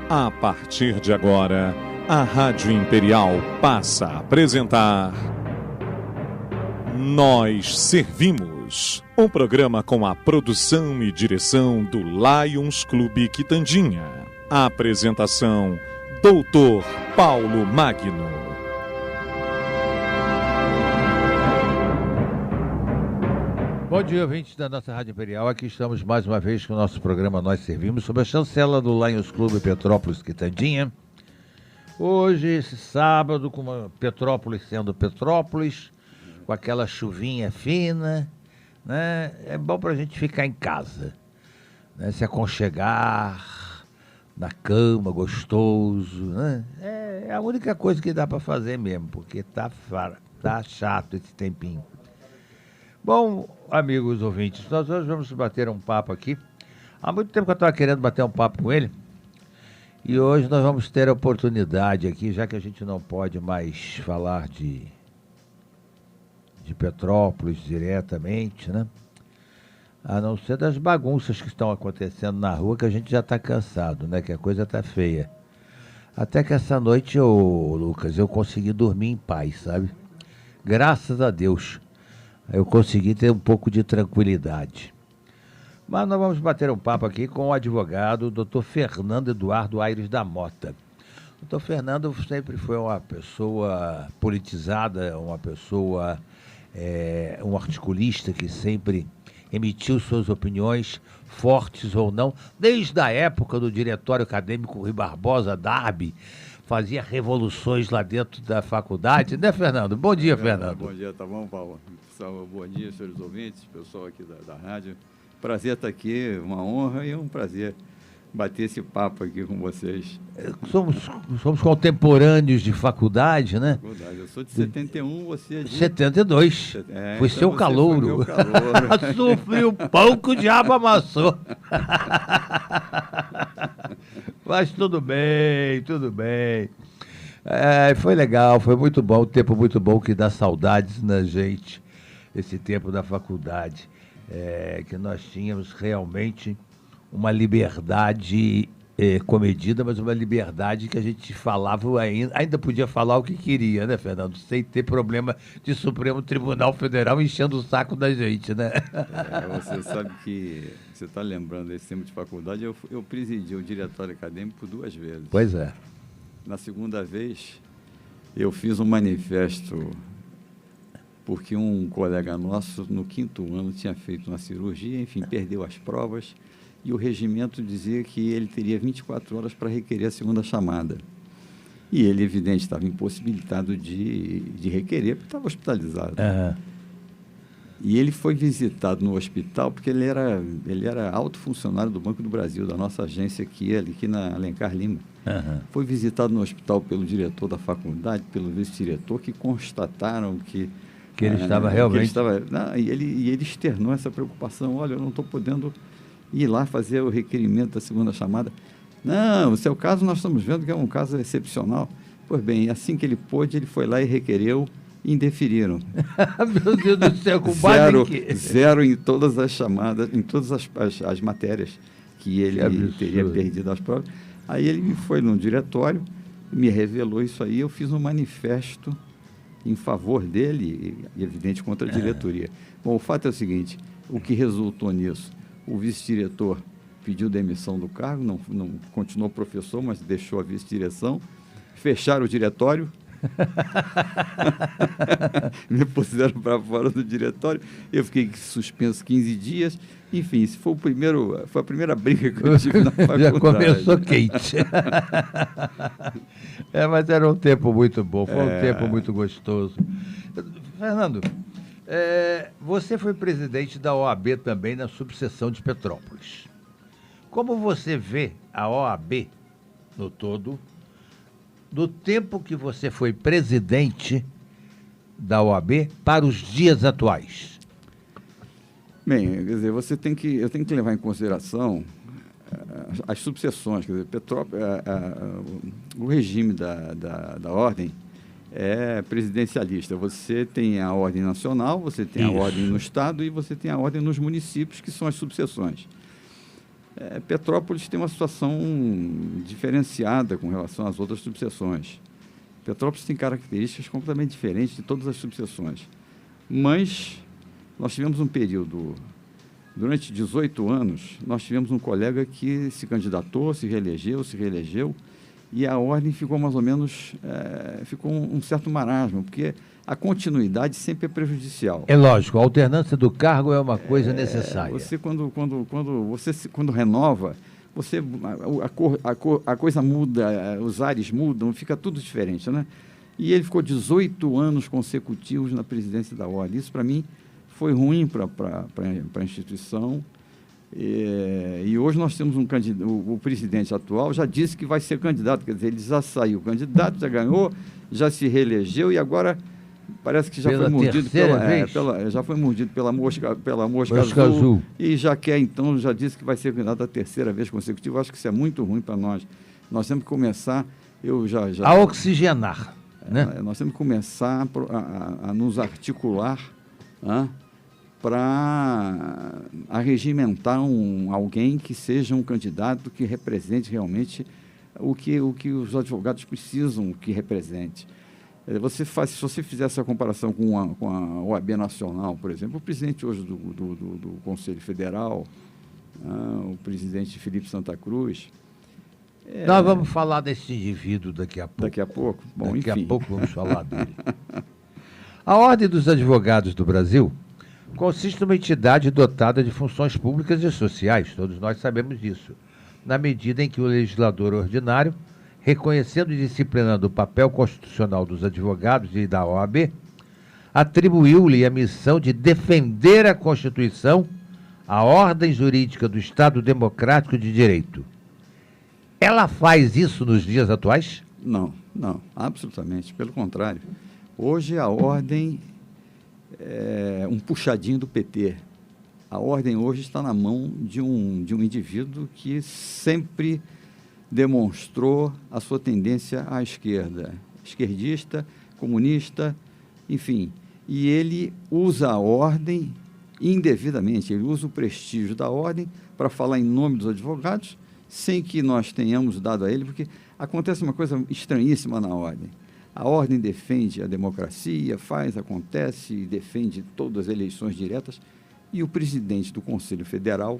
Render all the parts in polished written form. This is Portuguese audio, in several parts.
A partir de agora, a Rádio Imperial passa a apresentar Nós Servimos, um programa com a produção e direção do Lions Clube Quitandinha. A apresentação, Dr. Paulo Magno. Bom dia, ouvintes da nossa Rádio Imperial. Aqui estamos mais uma vez com o nosso programa Nós Servimos, sob a chancela do Lions Clube Petrópolis Quitandinha. Hoje, esse sábado, com uma Petrópolis sendo Petrópolis, com aquela chuvinha fina, né? É bom pra gente ficar em casa, né? Se aconchegar na cama, gostoso, né? É a única coisa que dá pra fazer mesmo, porque tá chato esse tempinho. Bom, amigos ouvintes, nós hoje vamos bater um papo aqui. Há muito tempo que eu estava querendo bater um papo com ele. E hoje nós vamos ter a oportunidade aqui, já que a gente não pode mais falar de Petrópolis diretamente, né? A não ser das bagunças que estão acontecendo na rua, que a gente já está cansado, né? Que a coisa está feia. Até que essa noite, Lucas, eu consegui dormir em paz, sabe? Graças a Deus. Eu consegui ter um pouco de tranquilidade. Mas nós vamos bater um papo aqui com o advogado Dr. Fernando Eduardo Aires da Mota. Dr. Fernando sempre foi uma pessoa politizada, uma pessoa, um articulista que sempre emitiu suas opiniões, fortes ou não, desde a época do Diretório Acadêmico Rui Barbosa, Darby, fazia revoluções lá dentro da faculdade, né, Fernando? Bom dia, Fernando. Bom dia, tá bom, Paulo? Bom dia, senhores ouvintes, pessoal aqui da rádio. Prazer estar aqui, uma honra e um prazer bater esse papo aqui com vocês. Somos contemporâneos de faculdade, né? Eu sou de 71, você é de... 72. Foi seu calouro. Sofri um pão que o diabo amassou. Mas tudo bem, tudo bem. Foi legal, foi muito bom, um tempo muito bom que dá saudades na gente, esse tempo da faculdade, que nós tínhamos realmente uma liberdade comedida, mas uma liberdade que a gente falava, ainda podia falar o que queria, né, Fernando? Sem ter problema de Supremo Tribunal Federal enchendo o saco da gente, né? Você sabe que, você está lembrando desse tempo de faculdade, eu presidi o diretório acadêmico 2 vezes. Pois é. Na segunda vez, eu fiz um manifesto porque um colega nosso, no 5º ano, tinha feito uma cirurgia, enfim, perdeu as provas, e o regimento dizia que ele teria 24 horas para requerer a segunda chamada. E ele, evidente, estava impossibilitado de requerer, porque estava hospitalizado. Uhum. E ele foi visitado no hospital, porque ele era alto funcionário do Banco do Brasil, da nossa agência aqui na Alencar Lima. Uhum. Foi visitado no hospital pelo diretor da faculdade, pelo vice-diretor, que constataram que ele estava realmente... E ele externou essa preocupação. Olha, eu não estou podendo ir lá fazer o requerimento da segunda chamada. Não, o seu caso nós estamos vendo que é um caso excepcional. Pois bem, assim que ele pôde, ele foi lá e requereu, e indeferiram. Meu Deus do céu, com base em quê? Zero em todas as chamadas, em todas as matérias que ele teria perdido as provas. Aí ele foi no diretório, me revelou isso aí, eu fiz um manifesto em favor dele e evidente, contra a diretoria. Bom, o fato é o seguinte, o que resultou nisso? O vice-diretor pediu demissão do cargo, não continuou professor, mas deixou a vice-direção, fecharam o diretório, me puseram para fora do diretório, eu fiquei suspenso 15 dias, enfim, esse foi a primeira briga que eu tive na faculdade. Já começou quente. Mas era um tempo muito bom, foi um tempo muito gostoso. Fernando, você foi presidente da OAB também na subseção de Petrópolis. Como você vê a OAB no todo, do tempo que você foi presidente da OAB para os dias atuais? Bem, quer dizer, eu tenho que levar em consideração as subseções, quer dizer, o regime da ordem é presidencialista. Você tem a ordem nacional, você tem a ordem no estado e você tem a ordem nos municípios, que são as subseções. Petrópolis tem uma situação diferenciada com relação às outras subseções. Petrópolis tem características completamente diferentes de todas as subseções. Mas nós tivemos um período, durante 18 anos, nós tivemos um colega que se candidatou, se reelegeu, e a ordem ficou mais ou menos, ficou um certo marasmo, porque a continuidade sempre é prejudicial. É lógico, a alternância do cargo é uma coisa necessária. Você, quando renova, a coisa muda, os ares mudam, fica tudo diferente, né? E ele ficou 18 anos consecutivos na presidência da ordem. Isso, para mim, foi ruim para a instituição. E hoje nós temos um candidato, o presidente atual já disse que vai ser candidato, quer dizer, ele já saiu candidato, já ganhou, já se reelegeu e agora parece que já foi mordido pela mosca azul e já quer, então, já disse que vai ser candidato a terceira vez consecutiva. Acho que isso é muito ruim para nós. Nós temos que começar, a oxigenar, né? Nós temos que começar a nos articular, para regimentar alguém que seja um candidato que represente realmente o que os advogados precisam que represente. Se você fizer essa comparação com a OAB Nacional, por exemplo, o presidente hoje do Conselho Federal, o presidente Felipe Santa Cruz... Nós vamos falar desse indivíduo daqui a pouco. Daqui a pouco? Bom, daqui a pouco vamos falar dele. A Ordem dos Advogados do Brasil consiste numa entidade dotada de funções públicas e sociais, todos nós sabemos disso, na medida em que o legislador ordinário, reconhecendo e disciplinando o papel constitucional dos advogados e da OAB, atribuiu-lhe a missão de defender a Constituição, a ordem jurídica do Estado Democrático de Direito. Ela faz isso nos dias atuais? Não, absolutamente, pelo contrário. Hoje a ordem é um puxadinho do PT. A ordem hoje está na mão de um indivíduo que sempre demonstrou a sua tendência à esquerda, esquerdista, comunista, enfim. E ele usa a ordem indevidamente, ele usa o prestígio da ordem para falar em nome dos advogados, sem que nós tenhamos dado a ele, porque acontece uma coisa estranhíssima na ordem. A ordem defende a democracia, acontece e defende todas as eleições diretas, e o presidente do Conselho Federal...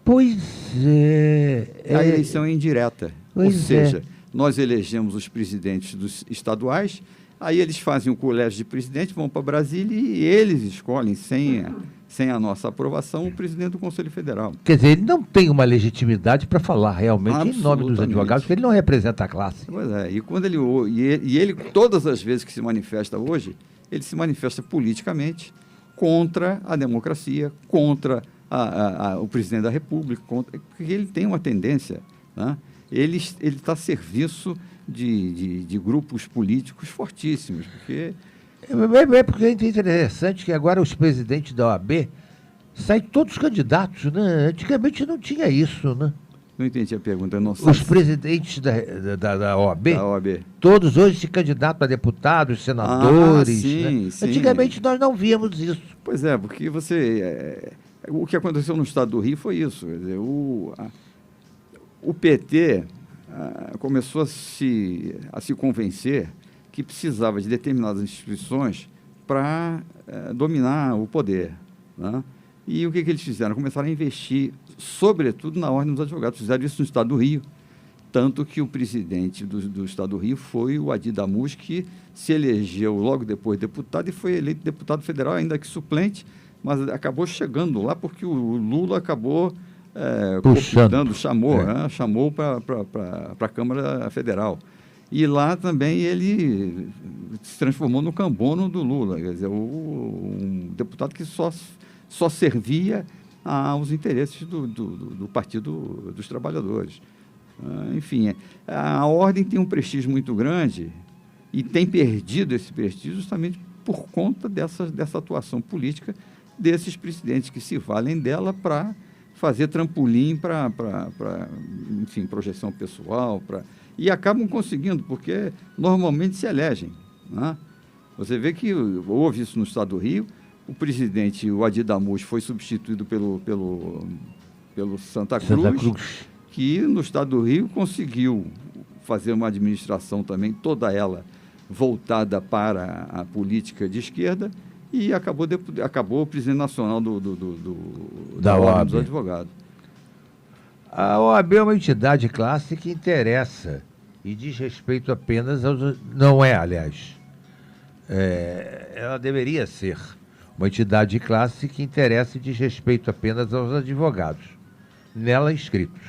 Pois é... A eleição é indireta. Ou seja, nós elegemos os presidentes dos estaduais, aí eles fazem o colégio de presidente, vão para Brasília e eles escolhem, sem a nossa aprovação, o presidente do Conselho Federal. Quer dizer, ele não tem uma legitimidade para falar realmente em nome dos advogados, porque ele não representa a classe. Pois é, e quando ele todas as vezes que se manifesta hoje, ele se manifesta politicamente contra a democracia, contra o presidente da República, porque ele tem uma tendência, né? Ele está a serviço de grupos políticos fortíssimos, porque... Porque é interessante que agora os presidentes da OAB saem todos candidatos, né? Antigamente não tinha isso, né? Não entendi a pergunta. Os presidentes da OAB, todos hoje se candidatam a deputados, senadores. Sim, né? sim. Antigamente nós não víamos isso. Pois é, porque o que aconteceu no estado do Rio foi isso. Quer dizer, o PT começou a se convencer que precisava de determinadas instituições para dominar o poder, né? E o que eles fizeram? Começaram a investir, sobretudo, na Ordem dos Advogados. Fizeram isso no estado do Rio, tanto que o presidente do estado do Rio foi o Adi Damus, que se elegeu logo depois deputado e foi eleito deputado federal, ainda que suplente, mas acabou chegando lá porque o Lula acabou chamou para a Câmara Federal. E lá também ele se transformou no cambono do Lula, quer dizer, um deputado que só servia aos interesses do Partido dos Trabalhadores. Enfim, a ordem tem um prestígio muito grande e tem perdido esse prestígio justamente por conta dessa atuação política desses presidentes que se valem dela para fazer trampolim para enfim, projeção pessoal, e acabam conseguindo, porque normalmente se elegem, né? Você vê que houve isso no estado do Rio, o presidente, o Adi Damus, foi substituído pelo pelo Santa Cruz, que no estado do Rio conseguiu fazer uma administração também, toda ela voltada para a política de esquerda, e acabou o presidente nacional da Ordem dos Advogados. A OAB é uma entidade classe que interessa e diz respeito apenas aos... Não é, aliás. Ela deveria ser uma entidade de classe que interessa e diz respeito apenas aos advogados, nela inscritos.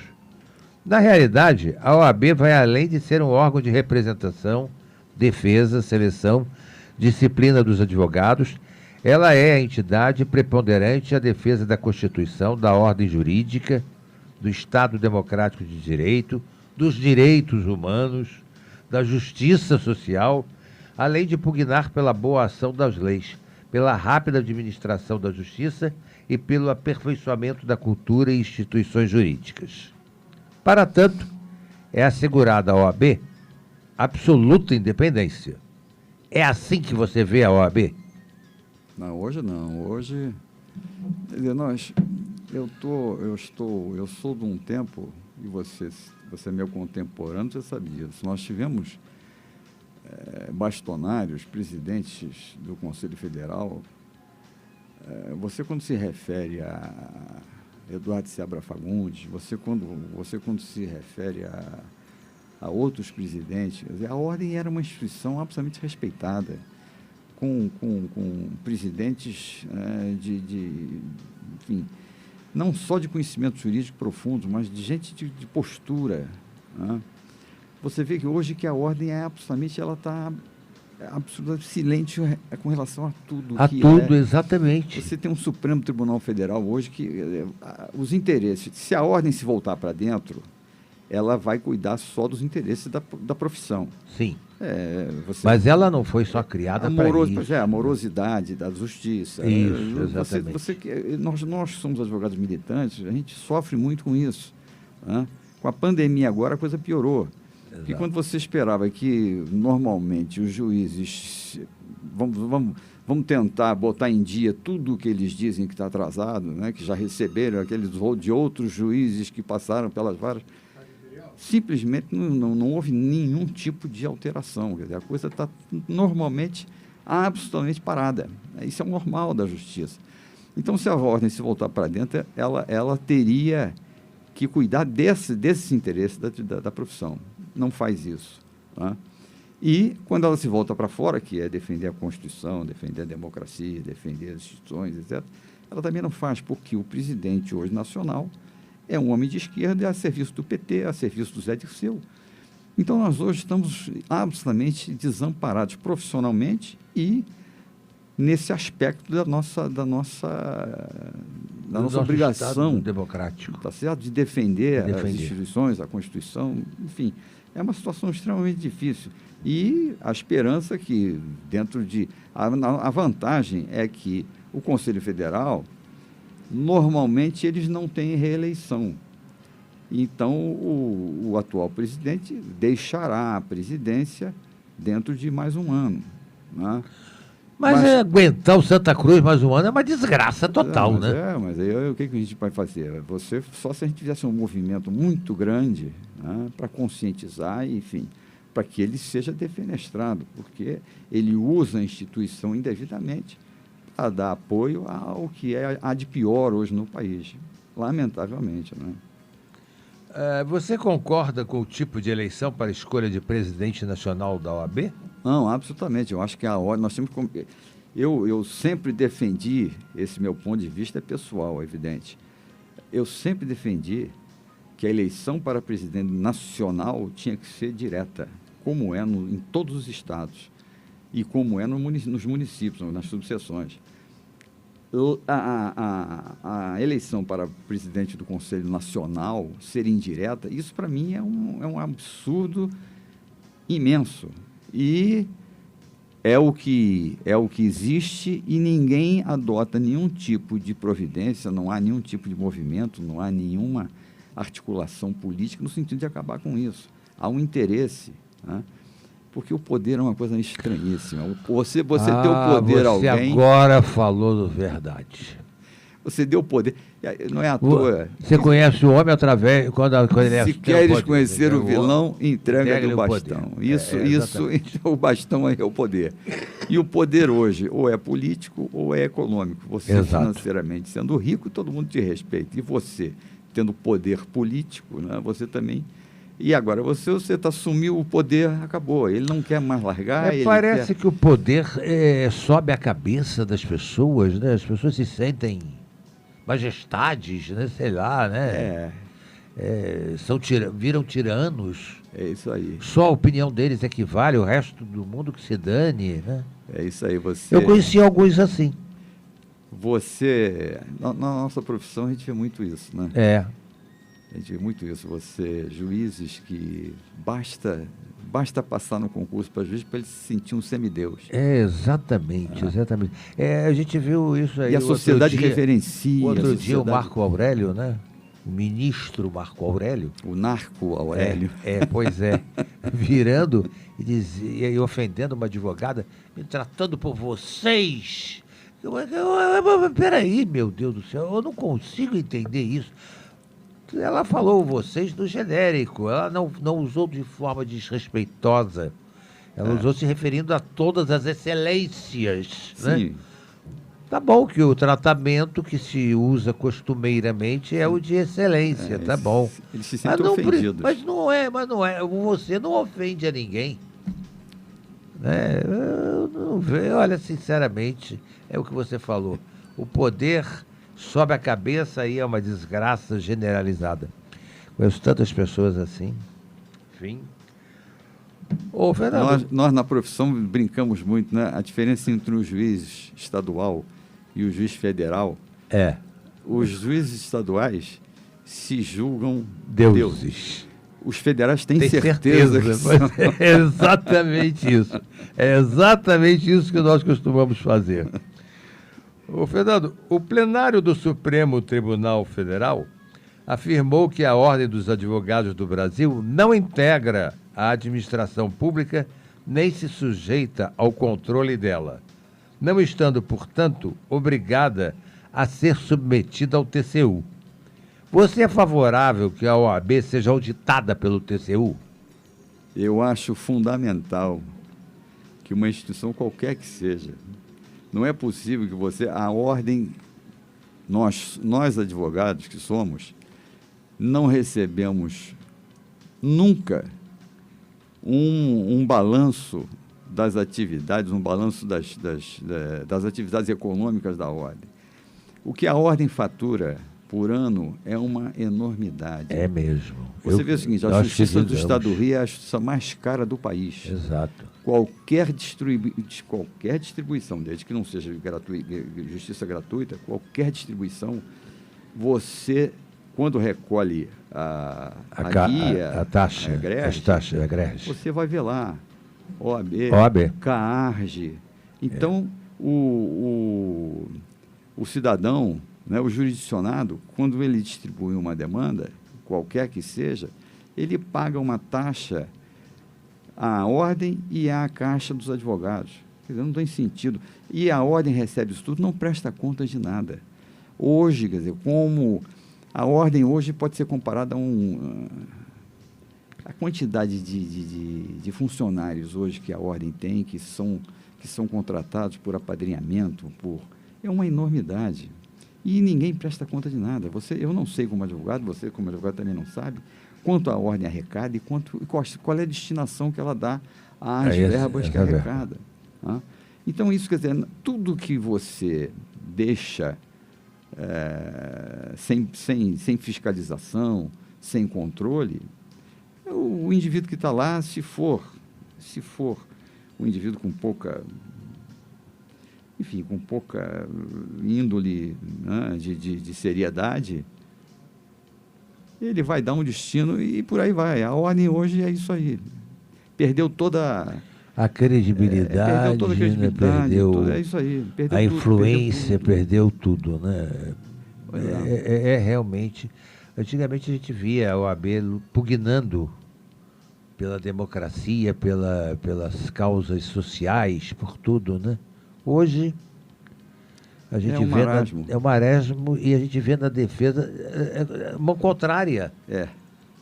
Na realidade, a OAB vai além de ser um órgão de representação, defesa, seleção, disciplina dos advogados. Ela é a entidade preponderante à defesa da Constituição, da ordem jurídica, do Estado Democrático de Direito, dos direitos humanos, da justiça social, além de pugnar pela boa ação das leis, pela rápida administração da justiça e pelo aperfeiçoamento da cultura e instituições jurídicas. Para tanto, é assegurada à OAB absoluta independência. É assim que você vê a OAB? Não, hoje não. Hoje, eu sou de um tempo, e você é meu contemporâneo, você sabe disso. Nós tivemos bastonários, presidentes do Conselho Federal. Você, quando se refere a Eduardo Seabra Fagundes, você quando se refere a outros presidentes, quer dizer, a Ordem era uma instituição absolutamente respeitada, com presidentes enfim, não só de conhecimento jurídico profundo, mas de gente de postura, né? Você vê que hoje que a Ordem é absolutamente, ela está absolutamente silente com relação a tudo. Exatamente. Você tem um Supremo Tribunal Federal hoje que os interesses, se a Ordem se voltar para dentro, ela vai cuidar só dos interesses da profissão. Sim. Mas ela não foi só criada para isso. A morosidade da justiça. Isso, exatamente. Nós somos advogados militantes, a gente sofre muito com isso, né? Com a pandemia agora a coisa piorou. Exato. Porque quando você esperava que normalmente os juízes vamos tentar botar em dia tudo o que eles dizem que está atrasado, né? Que já receberam aqueles de outros juízes que passaram pelas varas, simplesmente não houve nenhum tipo de alteração. Quer dizer, a coisa está normalmente absolutamente parada. Isso é o normal da justiça. Então, se a Ordem se voltar para dentro, ela teria que cuidar desses interesses da profissão. Não faz isso, tá? E, quando ela se volta para fora, que é defender a Constituição, defender a democracia, defender as instituições, etc., ela também não faz, porque o presidente hoje nacional é um homem de esquerda, é a serviço do PT, a serviço do Zé Dirceu. Então, nós hoje estamos absolutamente desamparados profissionalmente e nesse aspecto da nossa obrigação democrático, tá certo? De defender as instituições, a Constituição, enfim, é uma situação extremamente difícil. E a esperança que a vantagem é que o Conselho Federal, normalmente, eles não têm reeleição. Então, o atual presidente deixará a presidência dentro de mais um ano, né? Mas aguentar o Santa Cruz mais um ano é uma desgraça total, né? Mas aí o que a gente vai fazer? Só se a gente tivesse um movimento muito grande, né, para conscientizar, enfim, para que ele seja defenestrado, porque ele usa a instituição indevidamente para dar apoio ao que há de pior hoje no país, lamentavelmente, né? Você concorda com o tipo de eleição para a escolha de presidente nacional da OAB? Não, absolutamente. Eu acho que a ordem, nós temos que... Eu sempre defendi, esse meu ponto de vista é pessoal, é evidente. Eu sempre defendi que a eleição para presidente nacional tinha que ser direta, como é em todos os estados e como é nos municípios, nas subseções. A eleição para presidente do Conselho Nacional ser indireta, isso para mim é um absurdo imenso. E é o que existe e ninguém adota nenhum tipo de providência, não há nenhum tipo de movimento, não há nenhuma articulação política no sentido de acabar com isso. Há um interesse, né? Porque o poder é uma coisa estranhíssima. Você ter o poder você alguém... agora falou verdade. Você deu poder. Não é à toa. Você conhece o homem através... Quando ele Se queres conhecer o vilão, entrega-lhe o bastão. Isso, o bastão é o poder. E o poder hoje ou é político ou é econômico. Você financeiramente sendo rico, todo mundo te respeita. E você, tendo poder político, né, você também... E agora, você assumiu o poder, acabou. Ele não quer mais largar. Parece que o poder sobe a cabeça das pessoas, né? As pessoas se sentem majestades, né? Sei lá, né? Viram tiranos. É isso aí. Só a opinião deles equivale, o resto do mundo que se dane, né? É isso aí. Eu conheci alguns assim. Na nossa profissão, a gente vê muito isso, né? A gente vê muito isso. Juízes que basta passar no concurso para juiz para ele se sentir um semideus. Exatamente. A gente viu isso aí. E a sociedade referencia. Outro dia o Marco Aurélio, né? O ministro Marco Aurélio. O narco Aurélio. Pois é. Virando e ofendendo uma advogada, me tratando por vocês. Peraí, meu Deus do céu, eu não consigo entender isso. Ela falou vocês no genérico, ela não usou de forma desrespeitosa, ela usou se referindo a todas as excelências. Sim. Né? Tá bom que o tratamento que se usa costumeiramente é o de excelência, tá bom. Eles se sentem ofendidos. Mas não é, você não ofende a ninguém. Eu não vejo, olha, sinceramente, é o que você falou, o poder... sobe a cabeça e é uma desgraça generalizada. Conheço tantas pessoas assim. Enfim. Fernando. Nós, na profissão, brincamos muito, né? A diferença entre o juiz estadual e o juiz federal. Os juízes estaduais se julgam deuses. Os federais têm certeza que são. É exatamente isso. É exatamente isso que nós costumamos fazer. Fernando, o plenário do Supremo Tribunal Federal afirmou que a Ordem dos Advogados do Brasil não integra a administração pública nem se sujeita ao controle dela, não estando, portanto, obrigada a ser submetida ao TCU. Você é favorável que a OAB seja auditada pelo TCU? Eu acho fundamental que uma instituição qualquer que seja... Não é possível que a ordem, nós advogados que somos, não recebemos nunca um balanço das atividades, um balanço das atividades econômicas da ordem. O que a ordem fatura por ano é uma enormidade. É mesmo. Você vê o seguinte, a Justiça do Estado do Rio é a justiça mais cara do país. Exato. Qualquer distribuição, desde que não seja justiça gratuita, qualquer distribuição, você, quando recolhe a taxa, a GRES, você vai ver lá, OAB. CAARG. Então, o cidadão, né, o jurisdicionado, quando ele distribui uma demanda, qualquer que seja, ele paga uma taxa à ordem e à Caixa dos Advogados. Quer dizer, não tem sentido. E a ordem recebe isso tudo, não presta conta de nada. Hoje, quer dizer, como a ordem hoje pode ser comparada a quantidade de funcionários hoje que a ordem tem, que são contratados por apadrinhamento, é uma enormidade. E ninguém presta conta de nada. Eu não sei como advogado, você como advogado também não sabe, quanto a ordem arrecada e qual é a destinação que ela dá às verbas que arrecada. Tá? Então, isso quer dizer, tudo que você deixa sem fiscalização, sem controle, o indivíduo que está lá, se for um indivíduo com pouca índole, né, de seriedade, ele vai dar um destino e por aí vai. A ordem hoje é isso aí. Perdeu toda a credibilidade, perdeu é isso aí. Perdeu a influência, perdeu tudo, né? Realmente. Antigamente a gente via a OAB pugnando pela democracia, pelas causas sociais, por tudo, né? Hoje, A gente é um marasmo. É um marasmo e a gente vê na defesa uma contrária.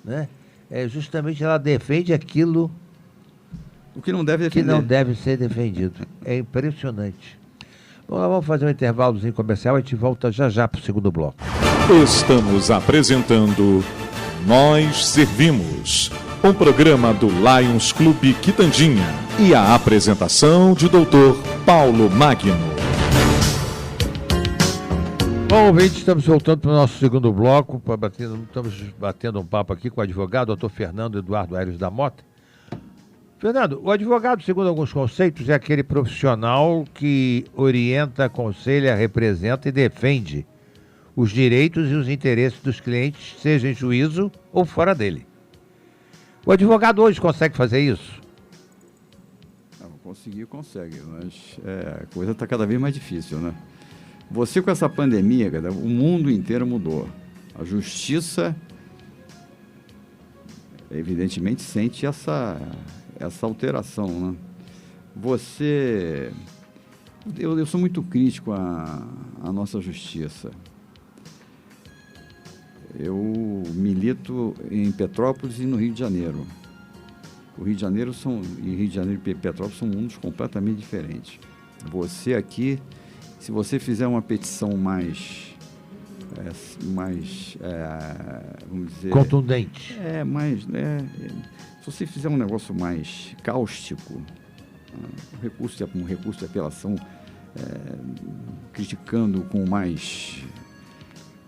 Né? É justamente ela defende aquilo o que não deve defender. Que não deve ser defendido. É impressionante. Bom, vamos fazer um intervalozinho comercial e a gente volta já para o segundo bloco. Estamos apresentando Nós Servimos, um programa do Lions Clube Quitandinha e a apresentação de Dr. Paulo Magno. Bom, ouvinte, estamos voltando para o nosso segundo bloco, estamos batendo um papo aqui com o advogado, Dr. Fernando Eduardo Aires da Mota. Fernando, o advogado, segundo alguns conceitos, é aquele profissional que orienta, aconselha, representa e defende os direitos e os interesses dos clientes, seja em juízo ou fora dele. O advogado hoje consegue fazer isso? Consegue, mas a coisa está cada vez mais difícil, né? Você, com essa pandemia, cara, o mundo inteiro mudou. A justiça, evidentemente, sente essa alteração, né? Eu sou muito crítico à nossa justiça. Eu milito em Petrópolis e no Rio de Janeiro. O Rio de Janeiro e Petrópolis são mundos completamente diferentes. Você aqui, se você fizer uma petição mais vamos dizer... contundente. Se você fizer um negócio mais cáustico, um recurso de apelação, criticando com mais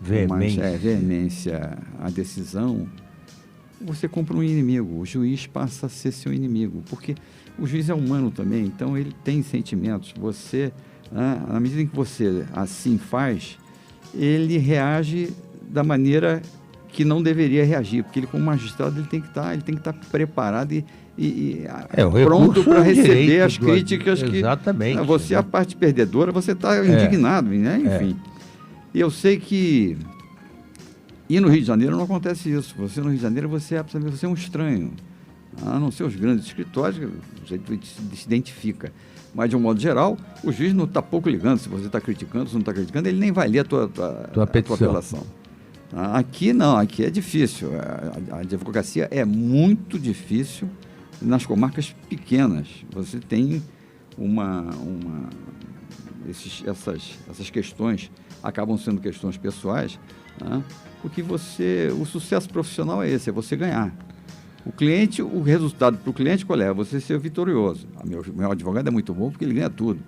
veemência a decisão, você compra um inimigo. O juiz passa a ser seu inimigo, porque o juiz é humano também, então ele tem sentimentos. Na medida em que você assim faz, ele reage da maneira que não deveria reagir, porque ele, como magistrado, ele tem que estar preparado e pronto para receber as críticas que... Exatamente. Você é a parte perdedora, você está indignado, né? Enfim. E eu sei que... E no Rio de Janeiro não acontece isso. Você no Rio de Janeiro, você é um estranho. A não ser os grandes escritórios, você se identifica. Mas, de um modo geral, o juiz não está pouco ligando se você está criticando, se não está criticando, ele nem vai ler a tua apelação. Aqui não, aqui é difícil. A advocacia é muito difícil nas comarcas pequenas. Você tem essas questões acabam sendo questões pessoais, né? Porque o sucesso profissional é esse, é você ganhar. O resultado para o cliente qual é? Você ser vitorioso. Meu advogado é muito bom porque ele ganha tudo.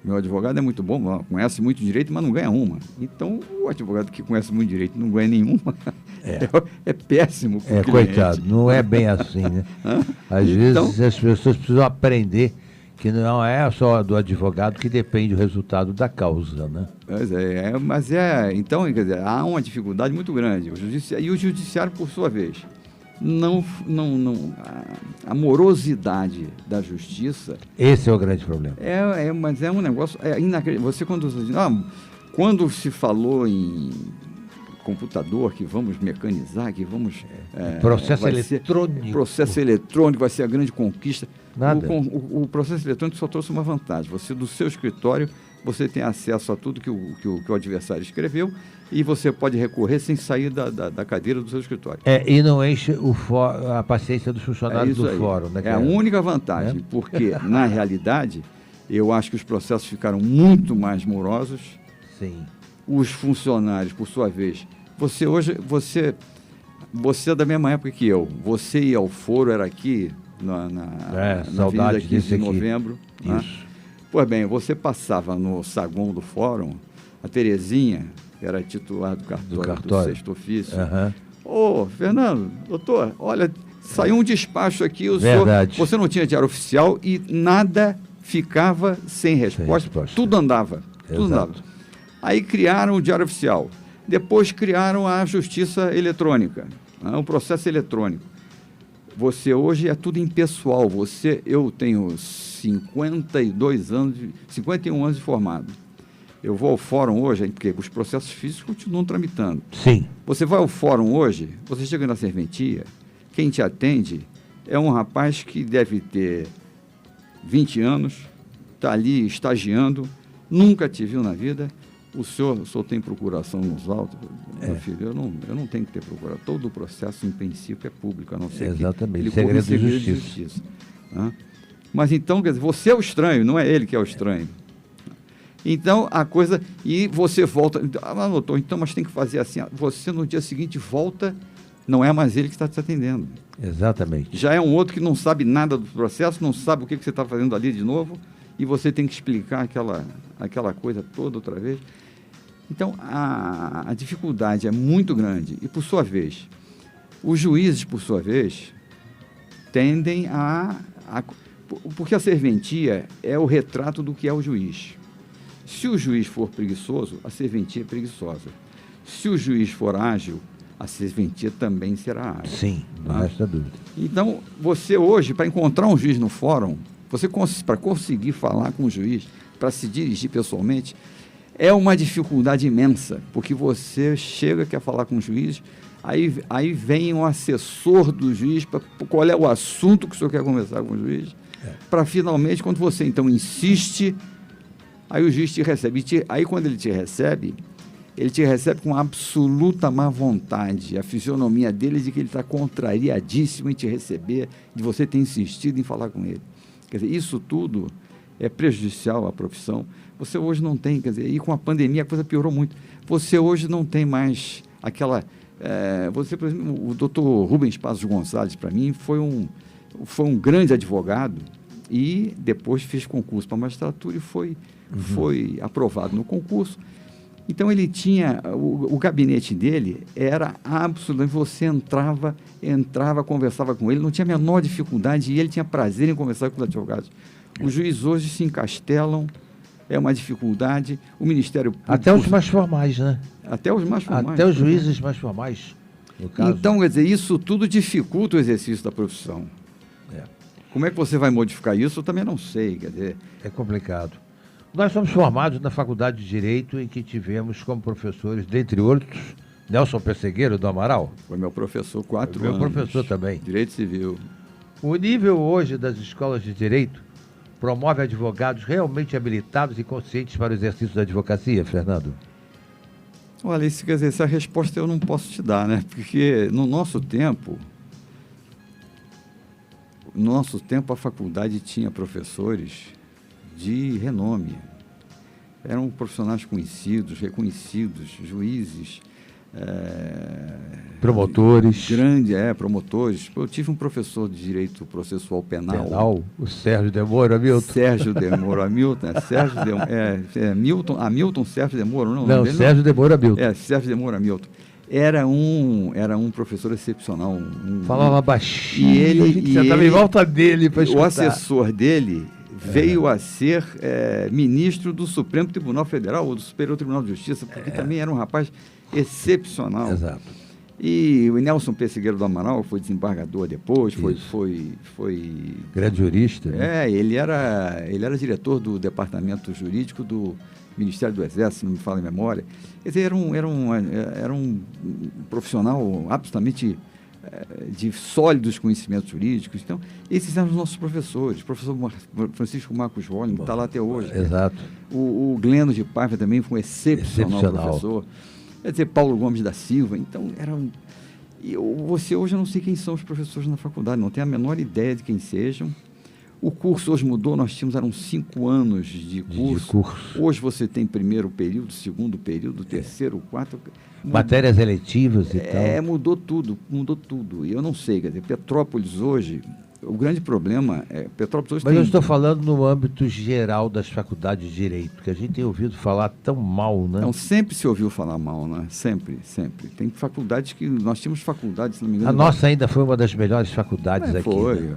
Meu advogado é muito bom, conhece muito direito, mas não ganha uma. Então, o advogado que conhece muito direito e não ganha nenhuma, é péssimo para o cliente. Coitado, não é bem assim, né? Às vezes as pessoas precisam aprender que não é só do advogado que depende o resultado da causa, né? Então, quer dizer, há uma dificuldade muito grande. E o judiciário, por sua vez, a morosidade da justiça... Esse é o grande problema. Mas é um negócio inacreditável. Você, quando se falou em computador, que vamos mecanizar, que vamos... processo eletrônico. Processo eletrônico vai ser a grande conquista. Nada. O processo eletrônico só trouxe uma vantagem. Você, do seu escritório, você tem acesso a tudo que o adversário escreveu e você pode recorrer sem sair da cadeira do seu escritório. E não enche a paciência dos funcionários do fórum. Né, é a única vantagem, porque, na realidade, eu acho que os processos ficaram muito mais morosos. Sim. Os funcionários, por sua vez... Você é da mesma época que eu. Você ia ao foro, era aqui, na Avenida 15 de Novembro. Isso. Né? Pois bem, você passava no saguão do fórum, a Terezinha, que era titular do cartório. Do sexto ofício. Ô, Fernando, doutor, olha, saiu um despacho aqui, você não tinha diário oficial e nada ficava sem resposta. Tudo andava. Aí criaram o diário oficial. Depois criaram a justiça eletrônica, o processo eletrônico. Você hoje é tudo impessoal. Eu tenho 51 anos de formado. Eu vou ao fórum hoje, porque os processos físicos continuam tramitando. Sim. Você vai ao fórum hoje, você chega na serventia, quem te atende é um rapaz que deve ter 20 anos, está ali estagiando, Nunca te viu na vida. O senhor tem procuração nos autos? Meu filho, eu não tenho que ter procuração. Todo o processo, em princípio, é público, a não ser exatamente, que ele segredo de justiça. Né? Mas então, quer dizer, você é o estranho, não é ele que é o estranho. Então, a coisa... E você volta... Doutor, então, mas tem que fazer assim. Você, no dia seguinte, volta... Não é mais ele que está te atendendo. Exatamente. Já é um outro que não sabe nada do processo, não sabe o que você está fazendo ali de novo, e você tem que explicar aquela coisa toda outra vez. Então, a dificuldade é muito grande. E, por sua vez, os juízes, por sua vez, tendem porque a serventia é o retrato do que é o juiz. Se o juiz for preguiçoso, a serventia é preguiçosa. Se o juiz for ágil, a serventia também será ágil. Sim, não resta dúvida. Então, você hoje, para encontrar um juiz no fórum, para conseguir falar com o juiz, para se dirigir pessoalmente, é uma dificuldade imensa, porque você chega, quer falar com o juiz, aí vem um assessor do juiz, qual é o assunto que o senhor quer conversar com o juiz, para finalmente, quando você então insiste, aí o juiz te recebe. Aí quando ele te recebe com absoluta má vontade. A fisionomia dele é de que ele está contrariadíssimo em te receber, de você ter insistido em falar com ele. Quer dizer, isso tudo é prejudicial à profissão. Você hoje não tem, quer dizer, e com a pandemia a coisa piorou muito. Você hoje não tem mais aquela... você, por exemplo, o doutor Rubens Passos Gonçalves, para mim, foi um grande advogado e depois fez concurso para magistratura e foi aprovado no concurso. Então, ele tinha... O gabinete dele era absolutamente... Você entrava, conversava com ele, não tinha a menor dificuldade e ele tinha prazer em conversar com os advogados. Os juízes hoje se encastelam, é uma dificuldade. O Ministério Público... Até os mais formais, né? Até os mais formais. Até os juízes mais formais, no caso. Então, quer dizer, isso tudo dificulta o exercício da profissão. Como é que você vai modificar isso? Eu também não sei, quer dizer... É complicado. Nós somos formados na Faculdade de Direito, em que tivemos como professores, dentre outros, Nelson Pessegueiro, do Amaral. Foi meu professor 4 anos. Meu professor também. Direito Civil. O nível hoje das escolas de Direito promove advogados realmente habilitados e conscientes para o exercício da advocacia, Fernando? Olha, quer dizer, essa resposta eu não posso te dar, né? Porque no nosso tempo a faculdade tinha professores de renome. Eram profissionais conhecidos, reconhecidos, juízes, promotores. Promotores. Eu tive um professor de direito processual penal. O Sérgio Demoro Hamilton. Sérgio Demoro Hamilton. Hamilton Sérgio Demoro, não? Não, Sérgio Demoro Hamilton. Sérgio Demoro Hamilton. Era um professor excepcional. Falava baixinho, e a gente sentava em volta dele para escutar. O assessor dele veio a ser ministro do Supremo Tribunal Federal ou do Superior Tribunal de Justiça, porque também era um rapaz excepcional. Exato. E o Nelson Pessegueiro do Amaral foi desembargador depois, foi grande jurista. Né? Ele era diretor do departamento jurídico do Ministério do Exército, se não me falha a memória. Quer dizer, era um profissional absolutamente de sólidos conhecimentos jurídicos. Então, esses eram os nossos professores. O professor Francisco Marcos Rolling, que está lá até hoje. Exato. O Gleno de Paiva também foi um excepcional professor. Quer dizer, Paulo Gomes da Silva. Então, você hoje, eu não sei quem são os professores na faculdade, não tenho a menor ideia de quem sejam. O curso hoje mudou, eram 5 anos de curso. Hoje você tem primeiro período, segundo período, terceiro, quarto. Matérias eletivas e tal. Mudou tudo. E eu não sei, quer dizer, Petrópolis hoje, o grande problema é Petrópolis hoje. Mas eu estou falando no âmbito geral das faculdades de Direito, que a gente tem ouvido falar tão mal, né? Não, sempre se ouviu falar mal, né? Sempre. Tem faculdades que... Nós tínhamos faculdades, se não me engano... A nossa ainda foi uma das melhores faculdades aqui. Foi. Né?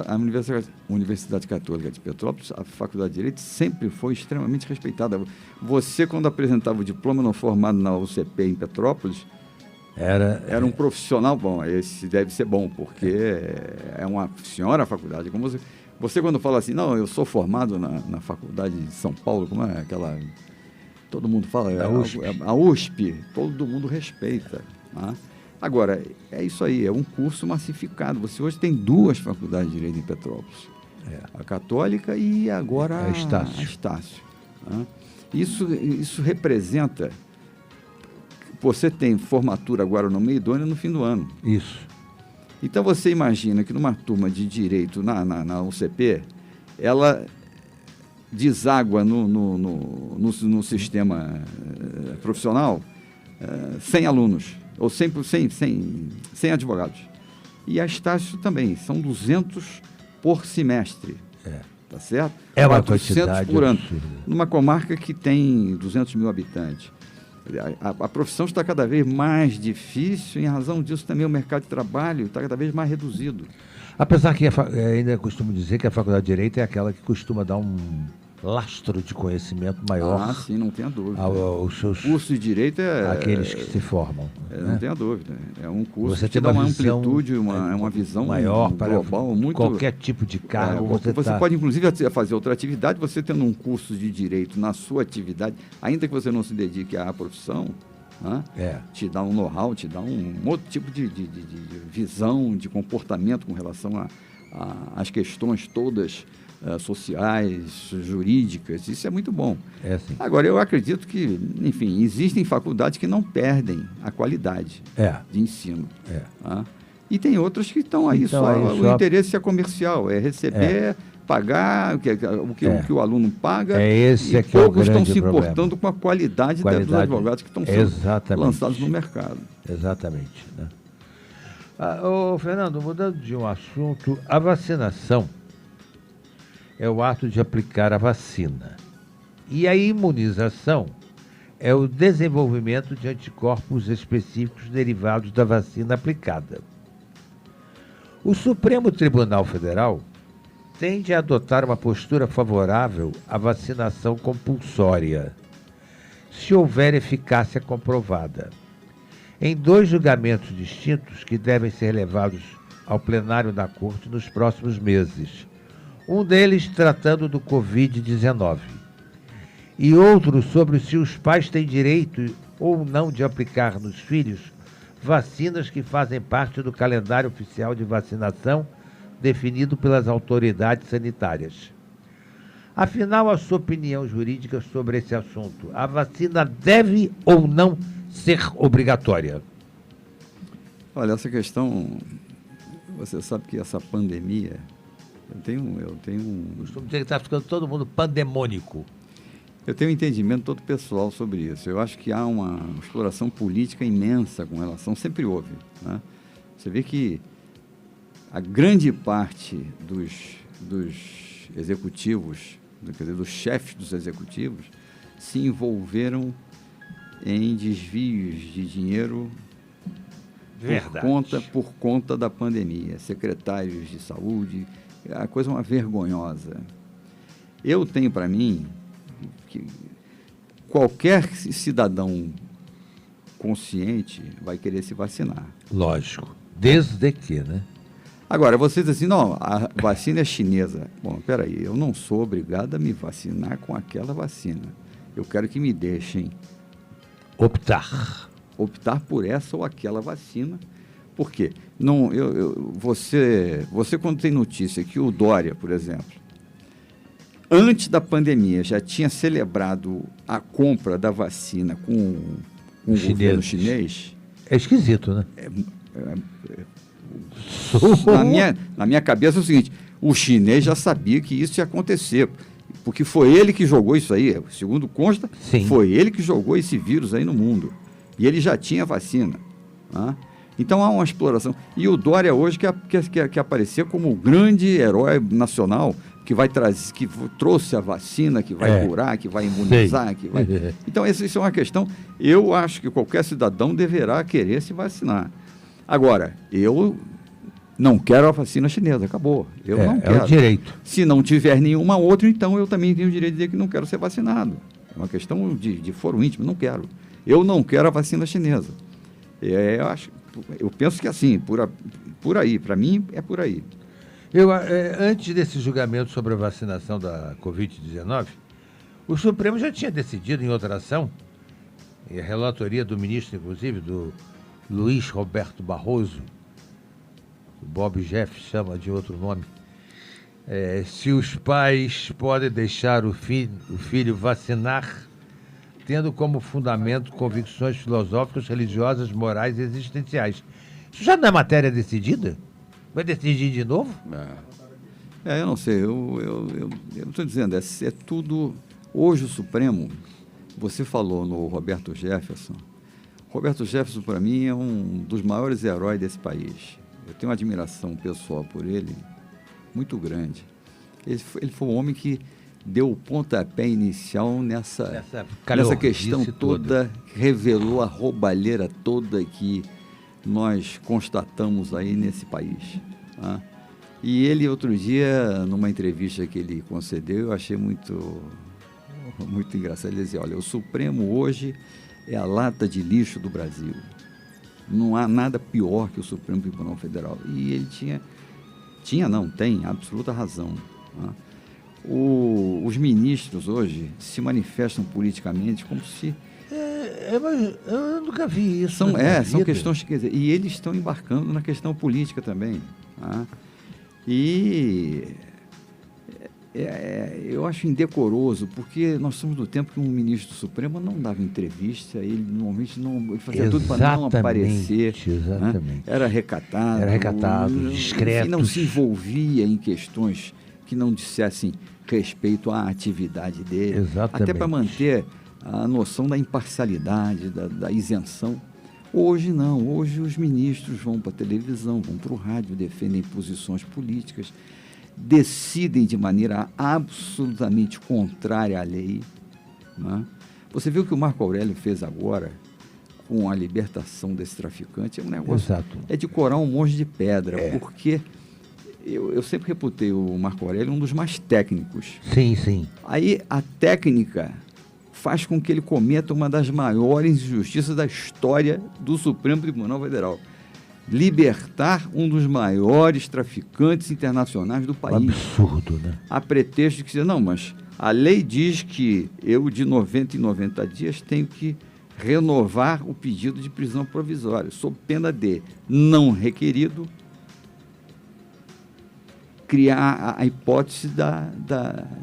A Universidade Católica de Petrópolis, a Faculdade de Direito, sempre foi extremamente respeitada. Você, quando apresentava o diploma não formado na UCP em Petrópolis... Era um profissional bom, esse deve ser bom, porque é uma senhora faculdade. Como você quando fala assim, não, eu sou formado na faculdade de São Paulo, como é aquela... Todo mundo fala, a USP, todo mundo respeita. Né? Agora, é isso aí, é um curso massificado. Você hoje tem 2 faculdades de Direito em Petrópolis. A Católica e agora a Estácio. Né? Isso representa... Você tem formatura agora no meio do ano e no fim do ano. Isso. Então, você imagina que numa turma de direito na UCP, ela deságua no sistema profissional 100 alunos, ou 100 advogados. E a Estácio também, são 200 por semestre. Tá certo? É uma 400 quantidade por ano. absurda. Numa comarca que tem 200 mil habitantes. A profissão está cada vez mais difícil, em razão disso também o mercado de trabalho está cada vez mais reduzido. Apesar que ainda costumo dizer que a Faculdade de Direito é aquela que costuma dar um lastro de conhecimento maior. Ah, sim, não tenha dúvida. Aos seus curso de Direito aqueles que se formam. Não tenha dúvida. É um curso você que tem dá uma visão, amplitude, uma visão maior global, para muito... qualquer tipo de cargo. Você pode, inclusive, fazer outra atividade, você tendo um curso de Direito na sua atividade, ainda que você não se dedique à profissão, né? Te dá um know-how, te dá um outro tipo de visão, de comportamento com relação às questões todas sociais, jurídicas. Isso é muito bom. Sim. Agora, eu acredito que, enfim, existem faculdades que não perdem a qualidade de ensino. Tá? E tem outras que estão aí o interesse é comercial, é receber, pagar o que o aluno paga. Poucos estão se importando com a qualidade dos advogados que estão sendo lançados no mercado. Exatamente. Né? Fernando, mudando de um assunto, a vacinação é o ato de aplicar a vacina. E a imunização é o desenvolvimento de anticorpos específicos derivados da vacina aplicada. O Supremo Tribunal Federal tende a adotar uma postura favorável à vacinação compulsória, se houver eficácia comprovada. Em 2 julgamentos distintos que devem ser levados ao plenário da Corte nos próximos meses, um deles tratando do Covid-19 e outro sobre se os pais têm direito ou não de aplicar nos filhos vacinas que fazem parte do calendário oficial de vacinação definido pelas autoridades sanitárias. Afinal, a sua opinião jurídica sobre esse assunto, a vacina deve ou não ser obrigatória? Olha, essa questão, você sabe que essa pandemia, eu tenho costumo dizer que está ficando todo mundo pandemônico. Eu tenho um entendimento todo pessoal sobre isso. Eu acho que há uma exploração política imensa com relação, sempre houve, né? Você vê que a grande parte dos executivos, quer dizer, dos chefes dos executivos, se envolveram em desvios de dinheiro por conta da pandemia. Secretários de saúde, a coisa é uma vergonhosa. Eu tenho para mim que qualquer cidadão consciente vai querer se vacinar. Lógico, desde que, né? Agora, você diz assim, não, a vacina é chinesa. Bom, peraí, eu não sou obrigado a me vacinar com aquela vacina. Eu quero que me deixem optar por essa ou aquela vacina. Por quê? Não, você quando tem notícia que o Dória, por exemplo, antes da pandemia já tinha celebrado a compra da vacina com o governo chinês. É esquisito, né? Na minha cabeça é o seguinte, o chinês já sabia que isso ia acontecer, porque foi ele que jogou isso aí, segundo consta, Sim. Foi ele que jogou esse vírus aí no mundo. E ele já tinha vacina. Né? Então há uma exploração. E o Dória hoje que aparecer como o grande herói nacional que trouxe a vacina, que vai curar, que vai imunizar, que vai... Então, isso é uma questão. Eu acho que qualquer cidadão deverá querer se vacinar. Agora, eu não quero a vacina chinesa, acabou. Eu não quero. É o direito. Se não tiver nenhuma outra, então eu também tenho o direito de dizer que não quero ser vacinado. É uma questão de foro íntimo, não quero. Eu não quero a vacina chinesa. Eu penso que assim, por aí, para mim é por aí. Antes desse julgamento sobre a vacinação da Covid-19, o Supremo já tinha decidido em outra ação, e a relatoria do ministro, inclusive, do Luiz Roberto Barroso, o Bob Jeff chama de outro nome, Se os pais podem deixar o filho vacinar, tendo como fundamento convicções filosóficas, religiosas, morais e existenciais. Isso já não é matéria decidida? Vai decidir de novo? Eu não sei, eu estou dizendo, é tudo... Hoje o Supremo, você falou no Roberto Jefferson. Roberto Jefferson, para mim, é um dos maiores heróis desse país. Eu tenho uma admiração pessoal por ele muito grande. Ele foi o homem que deu o pontapé inicial nessa questão toda, que revelou a roubalheira toda que nós constatamos aí nesse país. Tá? E ele, outro dia, numa entrevista que ele concedeu, eu achei muito engraçado. Ele dizia, olha, o Supremo hoje é a lata de lixo do Brasil. Não há nada pior que o Supremo Tribunal Federal. E ele tem absoluta razão. Tá? Os ministros hoje se manifestam politicamente como se... Mas eu nunca vi isso. São questões que... E eles estão embarcando na questão política também. Tá? E eu acho indecoroso, porque nós somos do tempo que um ministro do Supremo não dava entrevista, ele normalmente ele fazia tudo para não aparecer. Exatamente. Né? Era recatado, discreto. E não se envolvia em questões que não dissessem respeito à atividade dele. Exatamente. Até para manter a noção da imparcialidade, da isenção. Hoje não, hoje os ministros vão para a televisão, vão para o rádio, defendem posições políticas, decidem de maneira absolutamente contrária à lei. Né? Você viu o que o Marco Aurélio fez agora com a libertação desse traficante? É um negócio... Exato. É de corar um monte de pedra, porque eu sempre reputei o Marco Aurélio um dos mais técnicos. Sim, sim. Aí a técnica faz com que ele cometa uma das maiores injustiças da história do Supremo Tribunal Federal. Libertar um dos maiores traficantes internacionais do país. Um absurdo, né? A pretexto de que, não, mas a lei diz que eu, de 90 em 90 dias, tenho que renovar o pedido de prisão provisória, sob pena de, não requerido, criar a hipótese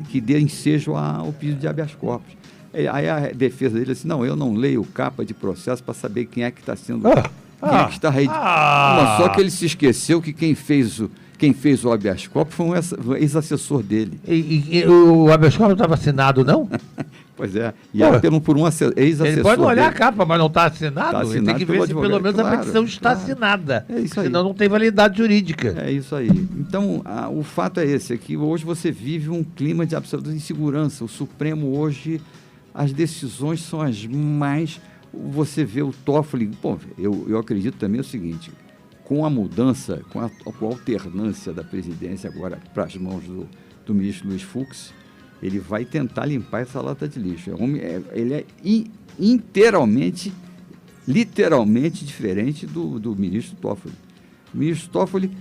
que dê ensejo ao pedido de habeas corpus. Aí a defesa dele assim, não, eu não leio capa de processo para saber quem é que está sendo... Quem é que está Mas só que ele se esqueceu que quem fez o habeas corpus foi um ex-assessor dele. E o habeas corpus não está assinado, não? Pois é. E era por um ex-assessor. Ele pode olhar a capa, mas não está assinado. Tá assinado. Ele tem que ver se pelo menos a petição está assinada. É isso aí. Senão não tem validade jurídica. É isso aí. Então, o fato é esse, é que hoje você vive um clima de absoluta insegurança. O Supremo hoje, as decisões são as mais... Você vê o Toffoli... Bom, eu acredito também o seguinte, com a mudança, com a alternância da presidência agora para as mãos do ministro Luiz Fux, ele vai tentar limpar essa lata de lixo. Ele é inteiramente, literalmente diferente do ministro Toffoli. O ministro Toffoli,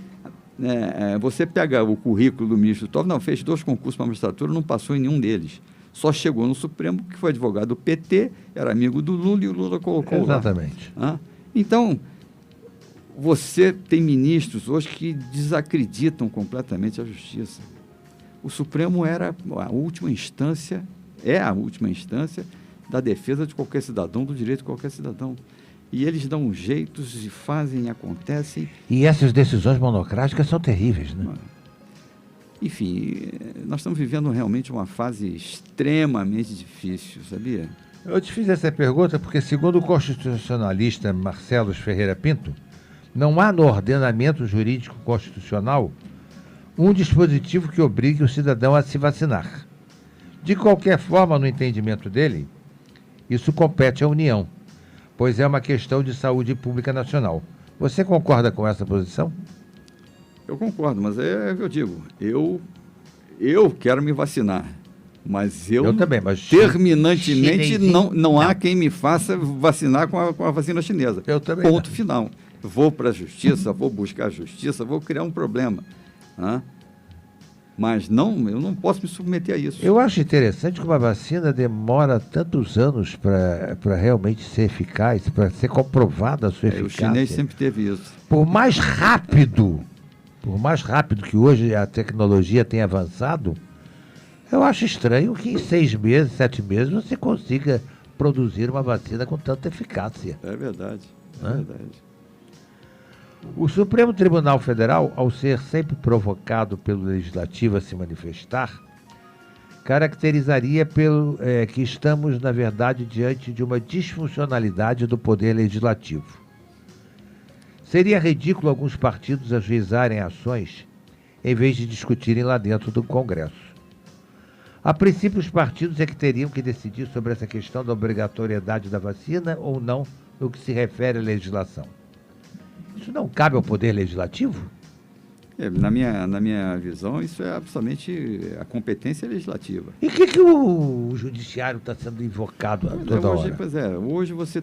você pega o currículo do ministro Toffoli, fez 2 concursos para a magistratura, não passou em nenhum deles. Só chegou no Supremo, que foi advogado do PT, era amigo do Lula e o Lula colocou Exatamente. Lá. Então, você tem ministros hoje que desacreditam completamente a justiça. O Supremo era a última instância, da defesa de qualquer cidadão, do direito de qualquer cidadão. E eles dão jeitos e fazem, acontecem. E essas decisões monocráticas são terríveis, né? Enfim, nós estamos vivendo realmente uma fase extremamente difícil, sabia? Eu te fiz essa pergunta porque, segundo o constitucionalista Marcelo Ferreira Pinto, não há no ordenamento jurídico constitucional um dispositivo que obrigue o cidadão a se vacinar. De qualquer forma, no entendimento dele, isso compete à União, pois é uma questão de saúde pública nacional. Você concorda com essa posição? Eu concordo, mas é o que eu digo. Eu quero me vacinar, mas eu também, mas terminantemente não há quem me faça vacinar com a vacina chinesa. Eu também. Ponto final. Vou para a justiça, vou buscar a justiça, vou criar um problema. Né? Mas eu não posso me submeter a isso. Eu acho interessante que uma vacina demora tantos anos para realmente ser eficaz, para ser comprovada a sua eficácia. O chinês sempre teve isso. Por mais rápido Por mais rápido que hoje a tecnologia tenha avançado, eu acho estranho que em 6 meses, 7 meses, você consiga produzir uma vacina com tanta eficácia. É verdade, verdade. O Supremo Tribunal Federal, ao ser sempre provocado pelo Legislativo a se manifestar, caracterizaria que estamos, na verdade, diante de uma disfuncionalidade do Poder Legislativo. Seria ridículo alguns partidos ajuizarem ações em vez de discutirem lá dentro do Congresso. A princípio, os partidos é que teriam que decidir sobre essa questão da obrigatoriedade da vacina ou não no que se refere à legislação. Isso não cabe ao Poder Legislativo? Na minha visão, isso é absolutamente a competência legislativa. E o que o judiciário está sendo invocado a toda hora? Pois é, hoje você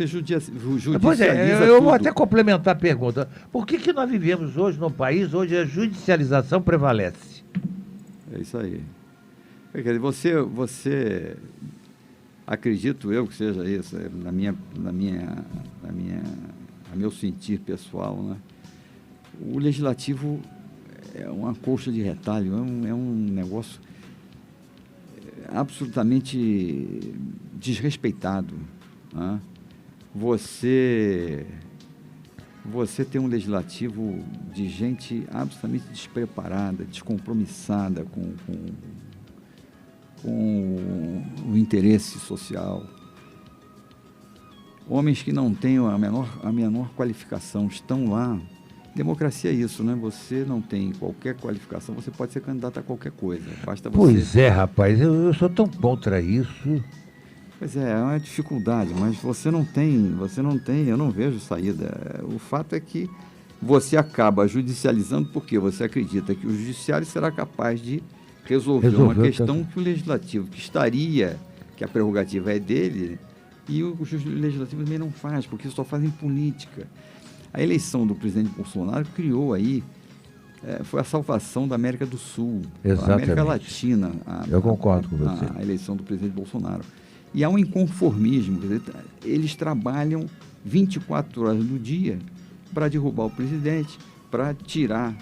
judicializa Pois é, eu vou tudo. até complementar a pergunta. Por que nós vivemos hoje no país, onde a judicialização prevalece? É isso aí. Quer dizer, você acredito eu que seja isso, a meu sentir pessoal, né? O legislativo é uma colcha de retalho, é um negócio absolutamente desrespeitado, né? Você tem um legislativo de gente absolutamente despreparada, descompromissada com o interesse social. Homens que não têm a menor qualificação estão lá. Democracia é isso, né? Você não tem qualquer qualificação, você pode ser candidato a qualquer coisa. Basta você... Pois é, rapaz, eu sou tão contra isso. Pois é uma dificuldade, mas você não tem, eu não vejo saída. O fato é que você acaba judicializando porque você acredita que o judiciário será capaz de resolver uma questão que o legislativo, que a prerrogativa é dele, e o legislativo também não faz, porque só fazem política. A eleição do presidente Bolsonaro criou aí, foi a salvação da América do Sul, exatamente. A América Latina. Eu concordo com você. A eleição do presidente Bolsonaro. E há um inconformismo, quer dizer, eles trabalham 24 horas do dia para derrubar o presidente, para tirar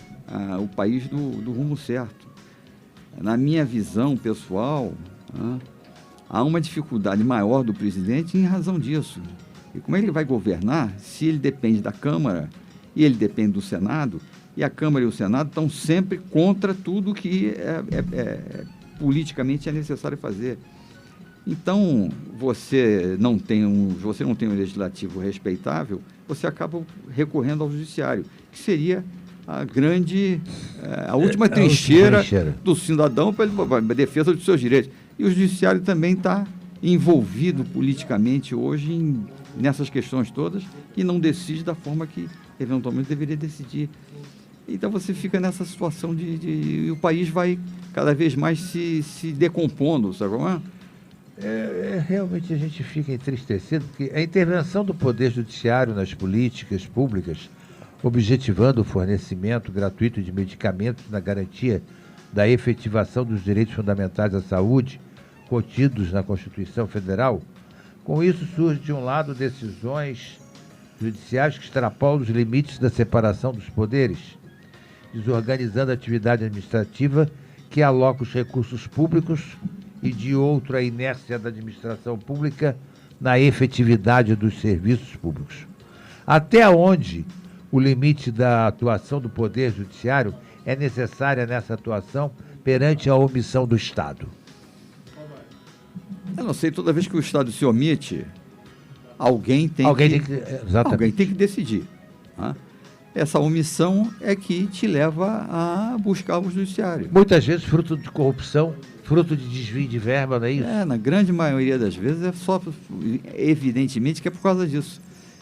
o país do rumo certo. Na minha visão pessoal, há uma dificuldade maior do presidente em razão disso. E como ele vai governar se ele depende da Câmara e ele depende do Senado, e a Câmara e o Senado estão sempre contra tudo que politicamente é necessário fazer. Então, você não tem um legislativo respeitável, você acaba recorrendo ao judiciário, que seria a última trincheira do cidadão para a defesa dos seus direitos. E o judiciário também está envolvido politicamente hoje nessas questões todas e não decide da forma que eventualmente deveria decidir. Então você fica nessa situação de o país vai cada vez mais se decompondo, sabe como é? Realmente a gente fica entristecido, porque a intervenção do Poder Judiciário nas políticas públicas, objetivando o fornecimento gratuito de medicamentos na garantia da efetivação dos direitos fundamentais à saúde, contidos na Constituição Federal, com isso surge, de um lado, decisões judiciais que extrapolam os limites da separação dos poderes, desorganizando a atividade administrativa que aloca os recursos públicos, e de outro, a inércia da administração pública na efetividade dos serviços públicos. Até onde o limite da atuação do Poder Judiciário é necessária nessa atuação perante a omissão do Estado? Eu não sei, toda vez que o Estado se omite, alguém tem que decidir. Né? Essa omissão é que te leva a buscar o judiciário. Muitas vezes fruto de corrupção, fruto de desvio de verba, não é isso? Na grande maioria das vezes evidentemente que é por causa disso.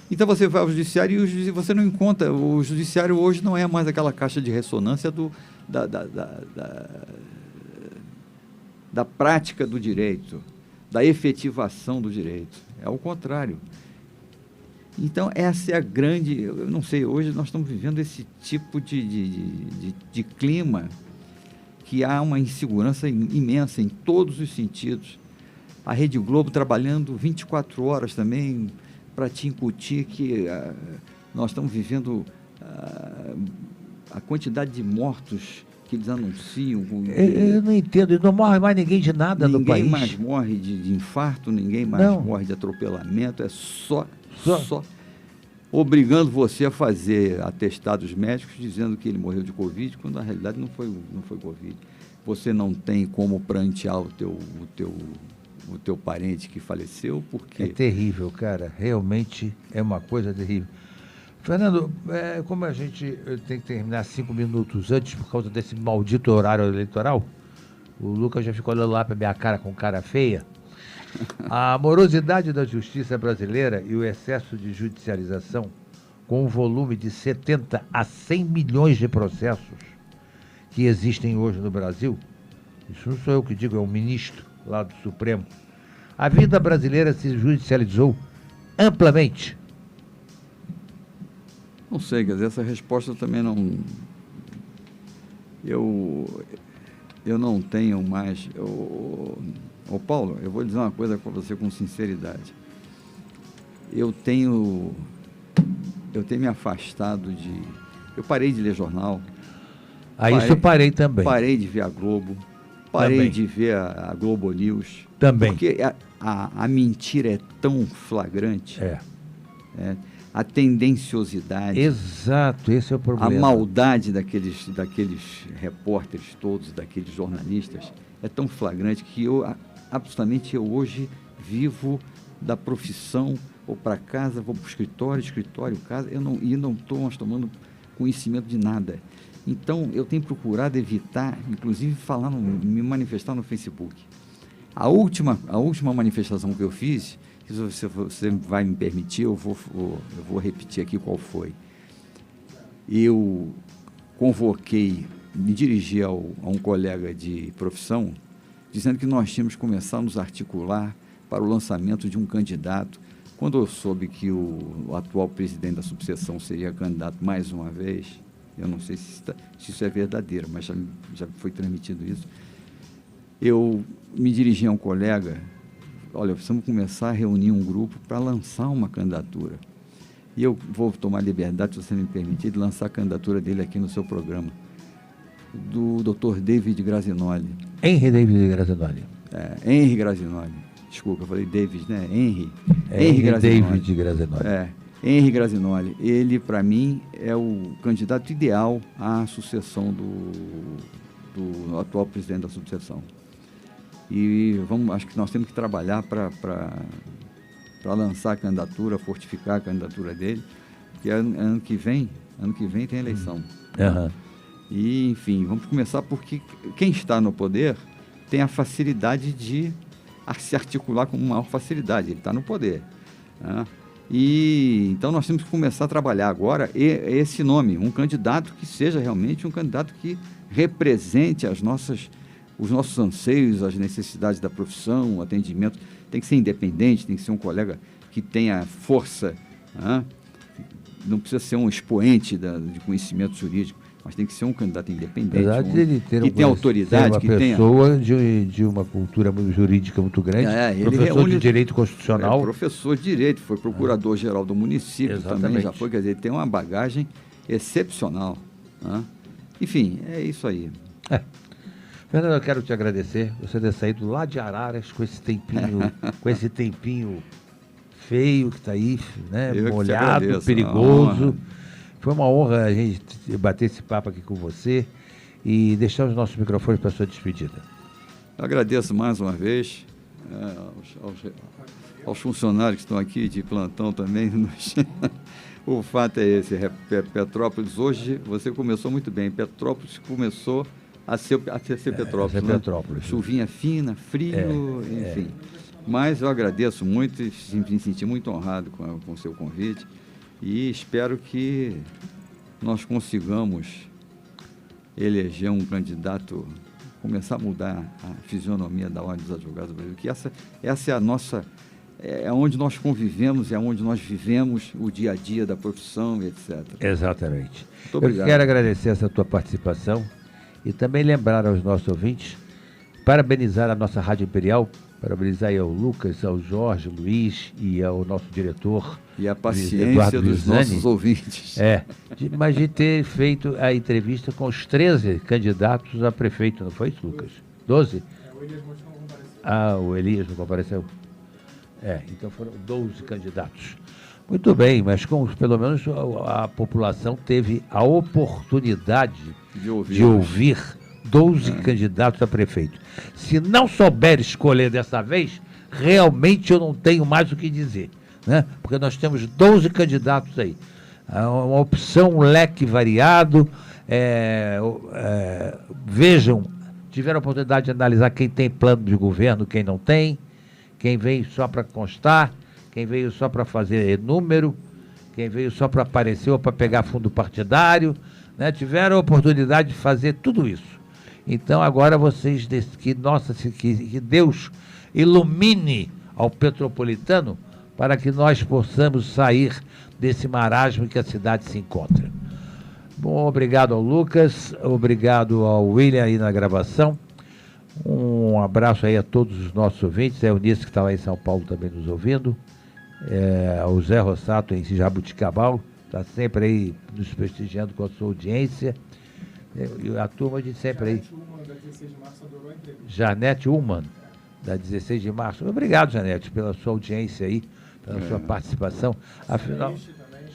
Então você vai ao judiciário e você não encontra, o judiciário hoje não é mais aquela caixa de ressonância da prática do direito, da efetivação do direito. É o contrário. Então, essa é a grande... Eu não sei, hoje nós estamos vivendo esse tipo de clima que há uma insegurança imensa em todos os sentidos. A Rede Globo trabalhando 24 horas também para te incutir que nós estamos vivendo a quantidade de mortos que eles anunciam. Eu não entendo, não morre mais ninguém de nada no país. Ninguém mais morre de infarto, ninguém mais morre de atropelamento, é só obrigando você a fazer atestados médicos dizendo que ele morreu de Covid, quando na realidade não foi Covid. Você não tem como prantear o teu parente que faleceu, porque... É terrível, cara, realmente é uma coisa terrível. Fernando, como a gente tem que terminar 5 minutos antes por causa desse maldito horário eleitoral, o Lucas já ficou olhando lá para minha cara com cara feia. A morosidade da justiça brasileira e o excesso de judicialização, com um volume de 70 a 100 milhões de processos que existem hoje no Brasil, isso não sou eu que digo, é o ministro lá do Supremo, a vida brasileira se judicializou amplamente. Não sei, quer dizer, essa resposta também não... Eu não tenho mais... Paulo, eu vou dizer uma coisa para você com sinceridade. Eu tenho me afastado de... Eu parei de ler jornal. Isso eu parei também. Parei de ver a Globo. Parei também de ver a Globo News. Também. Porque a mentira é tão flagrante. A tendenciosidade. Exato, esse é o problema. A maldade daqueles repórteres todos, daqueles jornalistas, é tão flagrante que eu hoje vivo da profissão, ou para casa, vou para o escritório, casa, não estou mais tomando conhecimento de nada. Então, eu tenho procurado evitar, inclusive me manifestar no Facebook. A última manifestação que eu fiz, se você vai me permitir, eu vou repetir aqui qual foi. Eu me dirigi a um colega de profissão, dizendo que nós tínhamos que começar a nos articular para o lançamento de um candidato. Quando eu soube que o atual presidente da subseção seria candidato mais uma vez, eu não sei se isso é verdadeiro, mas já foi transmitido isso, eu me dirigi a um colega: olha, precisamos começar a reunir um grupo para lançar uma candidatura. E eu vou tomar liberdade, se você me permitir, de lançar a candidatura dele aqui no seu programa, do Dr. David Grazinoli. Henry David Grazinoli. Henry Grazinoli. Desculpa, eu falei David, né? Henry Grazinoli. David Grazinoli. Henry Grazinoli. Ele, para mim, é o candidato ideal à sucessão do atual presidente da subseção. E acho que nós temos que trabalhar para lançar a candidatura, fortificar a candidatura dele, porque ano que vem tem eleição. Uhum. E, enfim, vamos começar porque quem está no poder tem a facilidade de se articular com maior facilidade, ele está no poder. Né? E então nós temos que começar a trabalhar agora esse nome, um candidato que seja realmente um candidato que represente os nossos anseios, as necessidades da profissão, o atendimento. Tem que ser independente, tem que ser um colega que tenha força, né? Não precisa ser um expoente de conhecimento jurídico, mas tem que ser um candidato independente, que tenha autoridade, que tenha... Uma pessoa de uma cultura jurídica muito grande, professor de Direito Constitucional. Professor de Direito, foi procurador-geral do município. Exatamente. Também, já foi, quer dizer, tem uma bagagem excepcional. Né? Enfim, é isso aí. Fernando, eu quero te agradecer, você ter saído lá de Araras com esse tempinho feio que está aí, né? Molhado, perigoso. Foi uma honra a gente bater esse papo aqui com você e deixar os nossos microfones para a sua despedida. Eu agradeço mais uma vez aos funcionários que estão aqui de plantão também. O fato é esse, Petrópolis, hoje você começou muito bem, Petrópolis começou a ser Petrópolis. Né? Petrópolis. Chuvinha fina, frio, enfim. Mas eu agradeço muito e me senti muito honrado com o seu convite e espero que nós consigamos eleger um candidato, começar a mudar a fisionomia da Ordem dos Advogados do Brasil, que essa é a nossa... É onde nós convivemos, é onde nós vivemos o dia a dia da profissão, etc. Exatamente. Muito obrigado. Eu quero agradecer essa tua participação e também lembrar aos nossos ouvintes, parabenizar a nossa Rádio Imperial Parabenizar aí ao Lucas, ao Jorge, Luiz e ao nosso diretor. E a paciência dos nossos ouvintes. Mas de ter feito a entrevista com os 13 candidatos a prefeito, não foi isso, Lucas? 12? O Elias Monte não compareceu. O Elias não compareceu? Então foram 12 candidatos. Muito bem, mas pelo menos a população teve a oportunidade de ouvir 12 candidatos a prefeito. Se não souber escolher dessa vez, realmente eu não tenho mais o que dizer, né? Porque nós temos 12 candidatos aí. Uma opção, um leque variado. Vejam, tiveram a oportunidade de analisar quem tem plano de governo, quem não tem, quem veio só para constar, quem veio só para fazer número, quem veio só para aparecer ou para pegar fundo partidário, né? Tiveram a oportunidade de fazer tudo isso. Então agora vocês, que Deus ilumine ao petropolitano para que nós possamos sair desse marasmo que a cidade se encontra. Bom, obrigado ao Lucas, obrigado ao William aí na gravação. Um abraço aí a todos os nossos ouvintes, a Eunice que está lá em São Paulo também nos ouvindo, ao Zé Rossato em Jabuticabal, está sempre aí nos prestigiando com a sua audiência. E a turma de sempre aí. Janete Ullman, da 16 de março. Obrigado, Janete, pela sua audiência aí, pela sua participação. Afinal,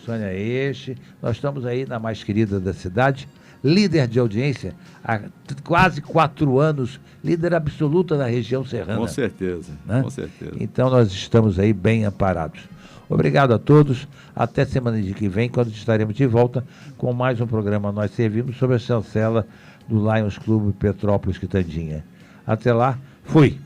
Sônia Eixe, nós estamos aí na mais querida da cidade, líder de audiência há quase 4 anos, líder absoluta da região serrana. Com certeza, né? Com certeza. Então nós estamos aí bem amparados. Obrigado a todos, até semana que vem, quando estaremos de volta com mais um programa Nós Servimos, sob a chancela do Lions Clube Petrópolis Quitandinha. Até lá, fui!